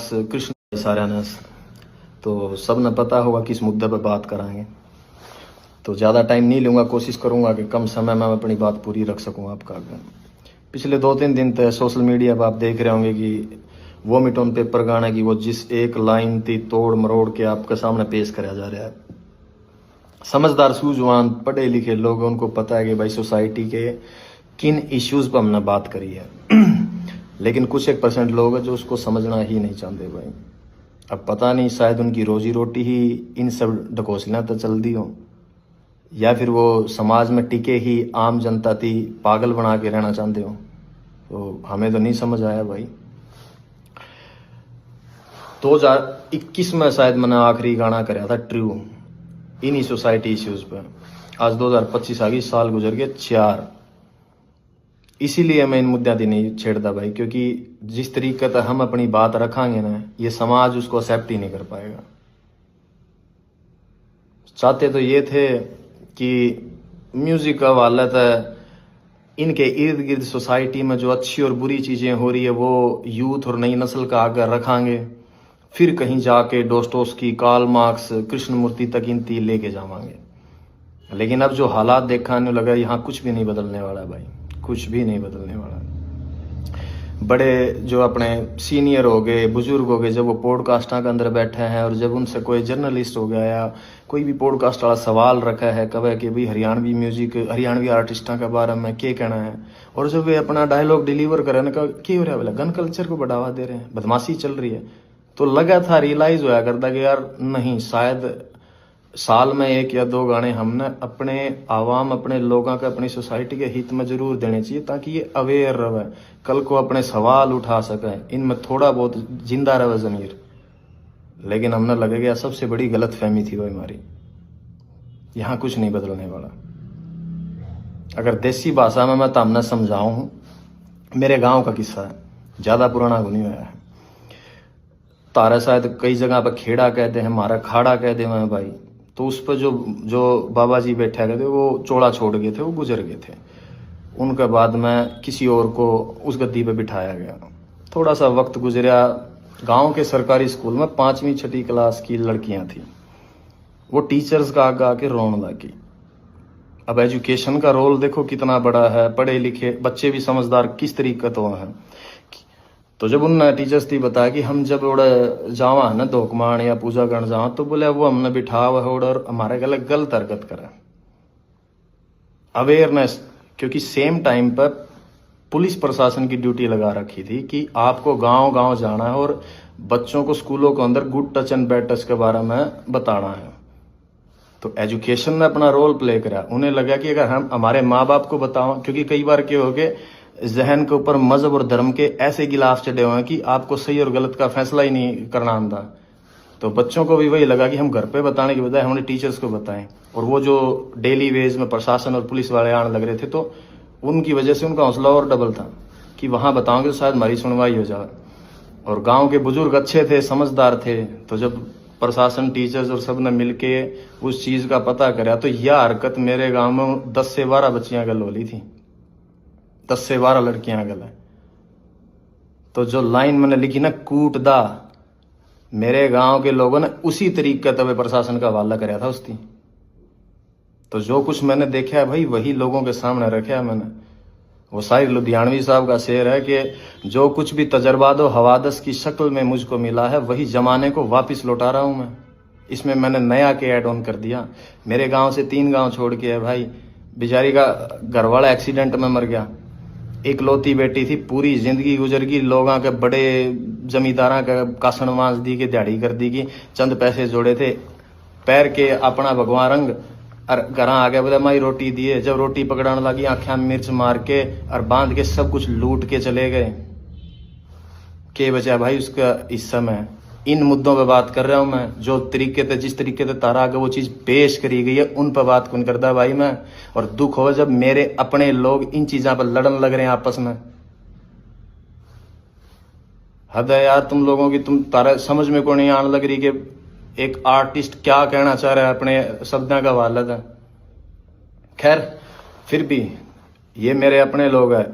Marks Krishna सारा नस, तो सब ने पता होगा किस मुद्दे पर बात कराएंगे। तो ज़्यादा टाइम नहीं लूँगा, कोशिश करूँगा कि कम समय में अपनी बात पूरी रख सकूँ आपका आगे। पिछले 2-3 दिन तक सोशल मीडिया पर आप देख रहे होंगे कि वोमिट ऑन पेपर गाने की वो जिस एक लाइन थी तोड़ मरोड़ के आपके सामने पेश कराया जा रहा है। समझदार सूझवान पढ़े लिखे लोग, उनको पता है कि भाई सोसाइटी के किन इश्यूज़ पर हमने बात करी है लेकिन कुछ 1% लोग हैं जो उसको समझना ही नहीं चाहते भाई। अब पता नहीं, शायद उनकी रोजी रोटी ही इन सब ढकोसलियाँ तो चल दी हो, या फिर वो समाज में टिके ही आम जनता थी पागल बना के रहना चाहते हो। तो हमें तो नहीं समझ आया भाई। 2021 में शायद मैंने आखिरी गाना कराया था ट्रू, इन्हीं सोसाइटी इश्यूज़ पर। आज 2025 आ गई, साल गुजर गए 4। इसीलिए मैं इन मुद्दों की नहीं छेड़ता भाई, क्योंकि जिस तरीके से हम अपनी बात रखांगे ना, ये समाज उसको एक्सेप्ट ही नहीं कर पाएगा। चाहते तो ये थे कि म्यूजिक का वालत है, इनके इर्द गिर्द सोसाइटी में जो अच्छी और बुरी चीज़ें हो रही है वो यूथ और नई नस्ल का आगे रखांगे, फिर कहीं जाके डोस्टोव्स्की, कार्ल मार्क्स, कृष्णमूर्ति तक इनती लेके जावांगे। लेकिन अब जो हालात देखा नहीं लगा, यहाँ कुछ भी नहीं बदलने वाला भाई, कुछ भी नहीं बदलने वाला। बड़े जो अपने सीनियर हो गए, बुजुर्ग हो गए, जब वो पॉडकास्टां के अंदर बैठे हैं और जब उनसे कोई जर्नलिस्ट हो गया या कोई भी पॉडकास्ट वाला सवाल रखा है कब कि भाई हरियाणवी म्यूजिक, हरियाणवी आर्टिस्टा के बारे में क्या कहना है, और जब वे अपना डायलॉग डिलीवर करें ना, क्या हो रहा है बोला, गन कल्चर को बढ़ावा दे रहे हैं, बदमाशी चल रही है, तो लगा था रियलाइज होया करता कि यार नहीं, शायद साल में 1 या 2 गाने हमने अपने आवाम, अपने लोगों के, अपनी सोसाइटी के हित में जरूर देने चाहिए, ताकि ये अवेयर रहे, कल को अपने सवाल उठा सके, इनमें थोड़ा बहुत जिंदा रहे ज़मीर। लेकिन हमने लगे गया सबसे बड़ी गलत फहमी थी वो हमारी। यहाँ कुछ नहीं बदलने वाला। अगर देसी भाषा में मैं तामने समझाऊं, मेरे गांव का किस्सा है, ज़्यादा पुराना नहीं हुआ है। तारा शायद कई जगह पर खेड़ा कहते हैं, हमारा खाड़ा कहते हैं भाई। तो उस पर जो बाबा जी बैठा गए थे वो चोड़ा छोड़ गए थे, वो गुजर गए थे। उनके बाद में किसी और को उस गद्दी पे बिठाया गया। थोड़ा सा वक्त गुजरा, गांव के सरकारी स्कूल में 5वीं 6ठी क्लास की लड़कियां थी, वो टीचर्स का आगे आके रोने लगी। अब एजुकेशन का रोल देखो कितना बड़ा है, पढ़े लिखे बच्चे भी समझदार किस तरीके तो हैं। तो जब उन टीचर्स थी बताया कि हम जब उड़ा जावा है ना धोकमान या पूजा करने जावा, तो बोले वो हमने बिठा हुआ और हमारे गलत हरकत करा। अवेयरनेस, क्योंकि सेम टाइम पर पुलिस प्रशासन की ड्यूटी लगा रखी थी कि आपको गांव गांव जाना है और बच्चों को स्कूलों के अंदर good touch and bad touch के बारे में बताना है। तो एजुकेशन ने अपना रोल प्ले करा। उन्हें लगा कि अगर हम हमारे माँ बाप को बताओ, क्योंकि कई बार क्या हो गए, जहन के ऊपर मजहब और धर्म के ऐसे गिलाफ चढ़े हुए हैं कि आपको सही और गलत का फैसला ही नहीं करना आता। तो बच्चों को भी वही लगा कि हम घर पे बताने की बजाय हमने टीचर्स को बताएं, और वो जो डेली वेज में प्रशासन और पुलिस वाले आने लग रहे थे, तो उनकी वजह से उनका हौसला और डबल था कि वहां बताओगे तो शायद हमारी सुनवाई हो जाए। और गाँव के बुजुर्ग अच्छे थे, समझदार थे, तो जब प्रशासन, टीचर्स और सब ने मिलके उस चीज का पता करा, तो यह हरकत मेरे गाँव में 10 से 12 बच्चियां गल होली थी, 10 से 12 लड़कियां गल है। तो जो लाइन मैंने लिखी ना, कूट दा, मेरे गांव के लोगों ने उसी तरीके तब प्रशासन का हवाला कराया था उसकी। तो जो कुछ मैंने देखा है भाई, वही लोगों के सामने रखा है मैंने। वो शायद लुधियानवी साहब का शेर है कि जो कुछ भी तजर्बा दो हवादस की शक्ल में मुझको मिला है, वही जमाने को वापस लौटा रहा हूं मैं। इसमें मैंने नया के ऐड ऑन कर दिया। मेरे गांव से 3 गांव छोड़ के है भाई, बेचारी का घरवाला एक्सीडेंट में मर गया, इकलौती बेटी थी, पूरी जिंदगी गुजर गई, लोगों के बड़े जमींदारा का कासन वांस दी के दिहाड़ी कर दी की, चंद पैसे जोड़े थे, पैर के अपना भगवान रंग और घर आ गया, बोले माई रोटी दिए। जब रोटी पकड़ाने लगी, आंखें में मिर्च मार के और बांध के सब कुछ लूट के चले गए। के बचा भाई उसका हिस्सा में। इन मुद्दों पे बात कर रहा हूं मैं, जो तरीके से, जिस तरीके से तारा आगे वो चीज पेश करी गई है, उन पर बात कौन करता भाई मैं। और दुख हो जब मेरे अपने लोग इन चीजों पर लड़न लग रहे हैं आपस में। हद है यार तुम लोगों की, तुम तारा समझ में को नहीं आने लग रही कि एक आर्टिस्ट क्या कहना चाह रहा है अपने शब्दों का वालद है। खैर फिर भी ये मेरे अपने लोग हैं,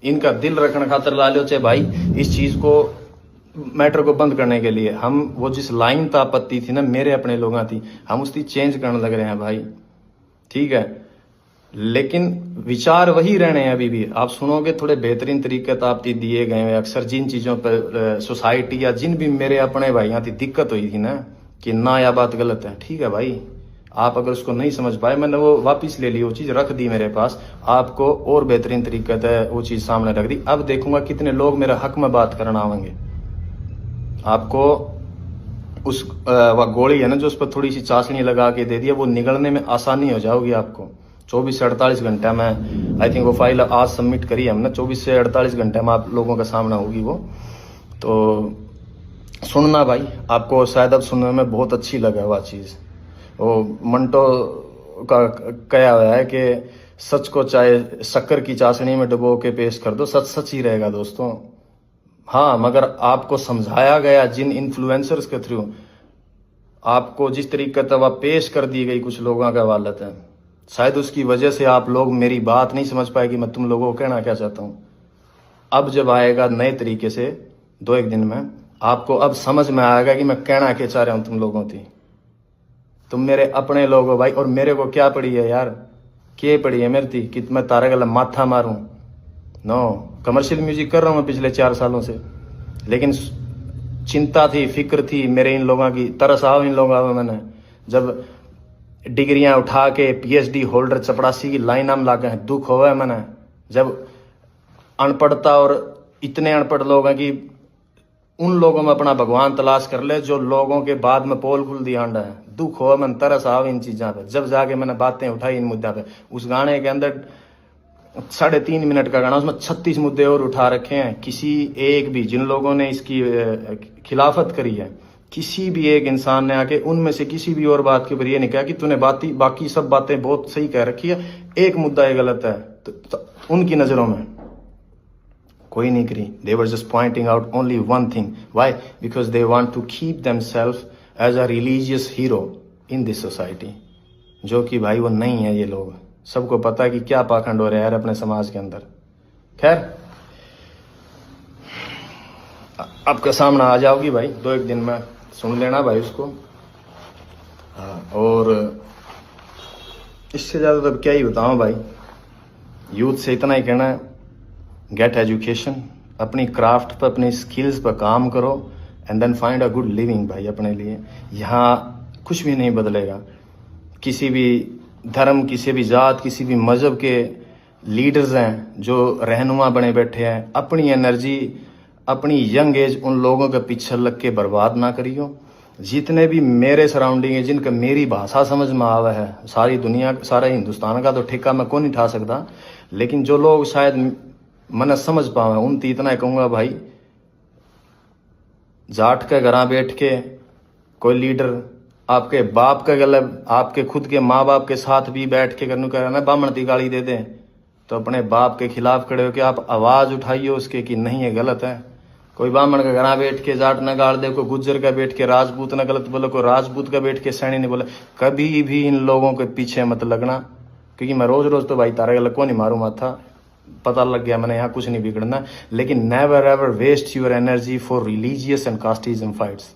इनका दिल रखने खातर ला लो चाहे भाई, इस चीज को मैटर को बंद करने के लिए हम वो जिस लाइन तापत्ती थी ना मेरे अपने लोगों थी, हम उसकी चेंज करने लग रहे हैं भाई, ठीक है। लेकिन विचार वही रहने हैं अभी भी। आप सुनोगे थोड़े बेहतरीन तरीके तापती दिए गए हैं। अक्सर जिन चीज़ों पर सोसाइटी या जिन भी मेरे अपने भाइयों थी दिक्कत हुई थी ना कि ना यह बात गलत है, ठीक है भाई, आप अगर उसको नहीं समझ पाए, मैंने वो वापस ले ली, वो चीज़ रख दी मेरे पास, आपको और बेहतरीन तरीके से वो चीज़ सामने रख दी। अब देखूंगा कितने लोग मेरे हक में बात करना आवेंगे। आपको उस वह गोली है ना जो उस पर थोड़ी सी चाशनी लगा के दे दिया, वो निगलने में आसानी हो जाओगी आपको। 24 से 48 घंटे में, आई थिंक वो फाइल आज सबमिट करी है हमने, 24 से 48 घंटे में आप लोगों का सामना होगी वो। तो सुनना भाई, आपको शायद अब सुनने में बहुत अच्छी लगे वह चीज़। वो मंटो का कहा हुआ है कि सच को चाहे शक्कर की चाशनी में डुबो के पेश कर दो, सच सच ही रहेगा दोस्तों। हाँ, मगर आपको समझाया गया जिन इन्फ्लुएंसर्स के थ्रू, आपको जिस तरीके से वह पेश कर दी गई कुछ लोगों का हालत है, शायद उसकी वजह से आप लोग मेरी बात नहीं समझ पाए कि मैं तुम लोगों को कहना क्या चाहता हूँ। अब जब आएगा नए तरीके से 2-1 दिन में, आपको अब समझ में आएगा कि मैं कहना क्या चाह रहा हूँ तुम लोगों की। तुम मेरे अपने लोग हो भाई, और मेरे को क्या पड़ी है यार, क्या पड़ी है मेरी थी कि मैं तारे गला माथा मारूं? नो, कमर्शियल म्यूजिक कर रहा हूँ मैं पिछले 4 सालों से, लेकिन चिंता थी, फिक्र थी मेरे इन लोगों की, तरस आओ इन लोगों में। मैंने जब डिग्रियां उठा के पीएचडी होल्डर चपड़ासी की लाइन में लागे हैं, दुख होगा मैंने। जब अनपढ़ता और इतने अनपढ़ लोग हैं कि उन लोगों में अपना भगवान तलाश कर ले जो लोगों के बाद में पोल खुल दिया अंडा है, दुख हो मन, तरस आओ इन चीज़ों पे। जब जाके मैंने बातें उठाई इन मुद्दा पे, उस गाने के अंदर 3.5 मिनट का गाना, उसमें 36 मुद्दे और उठा रखे हैं। किसी एक भी, जिन लोगों ने इसकी खिलाफत करी है, किसी भी एक इंसान ने आके उनमें से किसी भी और बात के ऊपर ये नहीं कहा कि तूने बाकी सब बातें बहुत सही कह रखी है, एक मुद्दा ये गलत है। तो उनकी नज़रों में कोई नहीं करी। They were just pointing out only one thing. Why? Because they want to keep themselves as a religious hero in this society. जो कि भाई वो नहीं है ये लोग। सबको पता है कि क्या पाखंड हो रहा है यार अपने समाज के अंदर। खैर, आपका सामना आ जाओगी भाई 2-1 दिन में, सुन लेना भाई उसको। और इससे ज़्यादा तो क्या ही बताऊँ भाई, यूथ से इतना ही कहना है, गेट एजुकेशन, अपनी क्राफ्ट पर, अपनी स्किल्स पर काम करो, and then find a good living भाई अपने लिए। यहाँ कुछ भी नहीं बदलेगा। किसी भी धर्म, किसी भी जात, किसी भी मज़हब के लीडर्स हैं जो रहनुमा बने बैठे हैं, अपनी एनर्जी, अपनी यंग एज उन लोगों के पीछे लग के बर्बाद ना करियो। जितने भी मेरे सराउंडिंग है, जिनका मेरी भाषा समझ में आवा है, सारी दुनिया, सारा हिंदुस्तान का तो ठेका मैं कौन नहीं उठा सकता, लेकिन जो लोग शायद मन समझ पावे उन इतना ही कहूँगा भाई, जाट के घर बैठ के कोई लीडर आपके बाप का गलत, आपके खुद के माँ बाप के साथ भी बैठ के करने का ना बामण की गाली दे दें, तो अपने बाप के खिलाफ खड़े होकर आप आवाज़ उठाइए उसके कि नहीं ये गलत है। कोई ब्राह्मण का घर बैठ के जाट न गाड़ दे, कोई गुज्जर का बैठ के राजपूत न गलत बोले, कोई राजपूत का बैठ के सैनी नहीं बोले। कभी भी इन लोगों के पीछे मत लगना, क्योंकि मैं रोज रोज तो भाई तारे गलत को नहीं मारूँ माथा, पता लग गया मैंने यहाँ कुछ नहीं बिगड़ना। लेकिन never ever waste your energy for religious and casteism fights.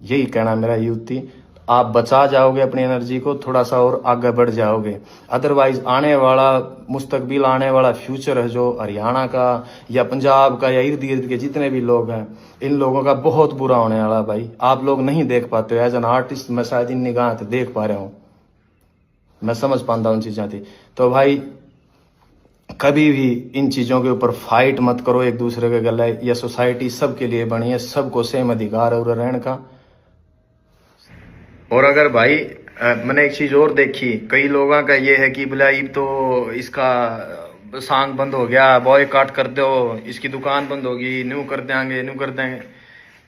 यही कहना मेरा यूथ थी। आप बचा जाओगे अपनी एनर्जी को, थोड़ा सा और आगे बढ़ जाओगे। अदरवाइज आने वाला मुस्तकबिल, आने वाला फ्यूचर है जो हरियाणा का या पंजाब का या इर्द गिर्द के जितने भी लोग हैं, इन लोगों का बहुत बुरा होने वाला भाई। आप लोग नहीं देख पाते हो। एज एन आर्टिस्ट मैं शायद इन निगाह से देख पा रहा हूँ, मैं समझ पाता उन चीज़ों थी। तो भाई कभी भी इन चीज़ों के ऊपर फाइट मत करो एक दूसरे के गले। यह सोसाइटी सबके लिए बनी है, सबको सेम अधिकार है रहने का। और अगर भाई मैंने एक चीज़ और देखी, कई लोगों का ये है कि बोला ये तो इसका सॉन्ग बंद हो गया, बॉयकॉट कर दो, इसकी दुकान बंद होगी, न्यू कर देंगे, न्यू कर देंगे।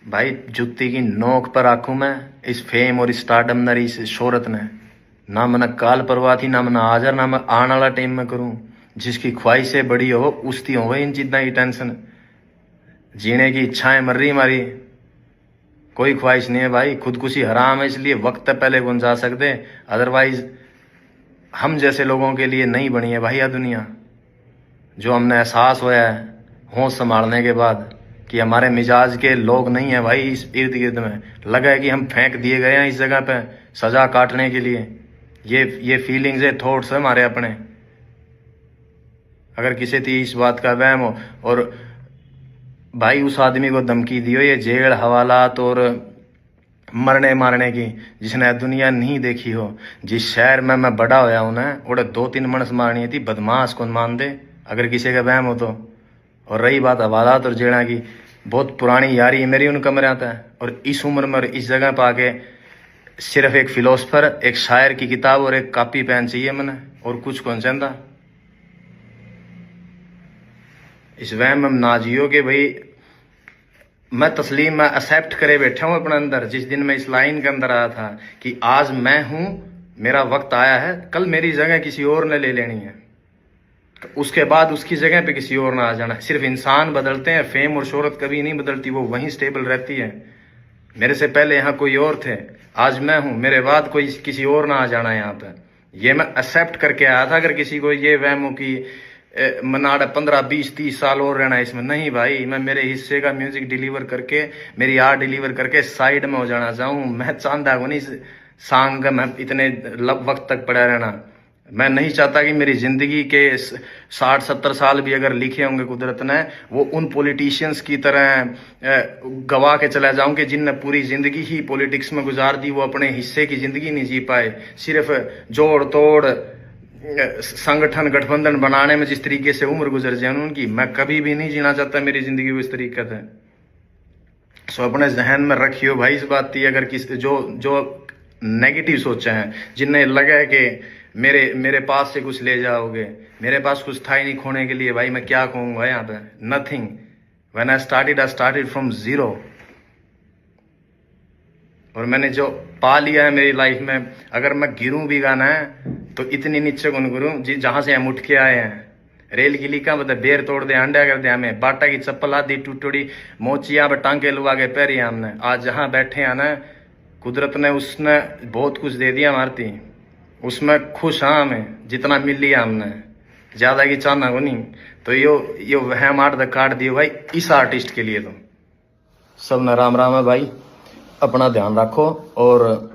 भाई जुत्ती की नोक पर आंखों में इस फेम और इस स्टारडम ने, इस शोहरत ने, ना मैंने काल परवाह थी, ना मैंने आज ना मैं आने वाला टाइम में करूँ। जिसकी ख्वाहिशें बड़ी हो उसकी हो इन चीज़ों की टेंशन, जीने की इच्छाएं मर रही हमारी, कोई ख्वाहिश नहीं है भाई। खुदकुशी हराम है, इसलिए वक्त पहले कौन जा सकते, अदरवाइज हम जैसे लोगों के लिए नहीं बनी है भाई यह दुनिया। जो हमने एहसास होया है होश संभालने के बाद कि हमारे मिजाज के लोग नहीं है भाई इस इर्द गिर्द में। लगा है कि हम फेंक दिए गए हैं इस जगह पे सजा काटने के लिए। ये फीलिंग्स है, थॉट्स है हमारे अपने। अगर किसी थी इस बात का वहम हो, और भाई उस आदमी को धमकी दियो ये जेल हवालात और मरने मारने की, जिसने दुनिया नहीं देखी हो। जिस शहर में मैं बड़ा होया हूं ना, उड़े 2-3 मनस मारनी थी, बदमाश कौन मान दे अगर किसी का वहम हो तो। और रही बात हवालात और जेड़ा की, बहुत पुरानी यारी है मेरी उन कमरे था। और इस उम्र में और इस जगह पर आके सिर्फ एक फिलोसफर, एक शायर की किताब और एक कॉपी पेन चाहिए मैंने, और कुछ कौन चाहता। इस वहम में ना जियो कि भाई मैं तस्लीम में एक्सेप्ट करे बैठा हूं अपने अंदर। जिस दिन मैं इस लाइन के अंदर आया था कि आज मैं हूं, मेरा वक्त आया है, कल मेरी जगह किसी और ने ले लेनी है, तो उसके बाद उसकी जगह पे किसी और ना आ जाना। सिर्फ इंसान बदलते हैं, फेम और शोहरत कभी नहीं बदलती, वो वहीं स्टेबल रहती है। मेरे से पहले यहाँ कोई और थे, आज मैं हूं, मेरे बाद कोई किसी और ना आ जाना यहाँ पे। ये मैं एक्सेप्ट करके आया था। अगर किसी को ये वहम हो कि मनाड़ा 15-20-30 साल और रहना है इसमें, नहीं भाई, मैं मेरे हिस्से का म्यूजिक डिलीवर करके, मेरी आर्ट डिलीवर करके साइड में हो जाना चाहूँ। मैं चाहता हूँ नहीं सांग में इतने वक्त तक पड़ा रहना। मैं नहीं चाहता कि मेरी जिंदगी के 60-70 साल भी अगर लिखे होंगे कुदरत ने, वो उन पॉलिटिशियंस की तरह गवा के चला जाऊं कि जिनने पूरी जिंदगी ही पॉलिटिक्स में गुजार दी, वो अपने हिस्से की जिंदगी नहीं जी पाए। सिर्फ जोड़ तोड़ संगठन गठबंधन बनाने में जिस तरीके से उम्र गुजर जाए उनकी, मैं कभी भी नहीं जीना चाहता मेरी जिंदगी को इस तरीके से। सो अपने जहन में रखियो भाई इस बात की। अगर किस जो नेगेटिव सोचे हैं, जिन्हें लगा है कि मेरे पास से कुछ ले जाओगे, मेरे पास कुछ था ही नहीं खोने के लिए, भाई मैं क्या कहूंगा यहाँ पे, nothing. When I started from zero. और मैंने जो पा लिया है मेरी लाइफ में, अगर मैं गिरूं भी गाना है तो इतनी नीचे कौन गिरूं जहां से हम उठ के आए हैं। रेल की लीका मतलब बेर तोड़ दे, अंडा कर दे हमें, बाटा की चप्पल आधी टूटी मोचिया पे टांके लुआ के पैरी हमने। आज जहां बैठे हैं ना, कुदरत ने उसने बहुत कुछ दे दिया हमारी, उसमें खुश हाँ हमें जितना मिल लिया हमने, ज्यादा की चाहना को नहीं। तो यो वहम आर्ट द काट दियो भाई इस आर्टिस्ट के लिए। तो सब न राम राम है भाई, अपना ध्यान रखो और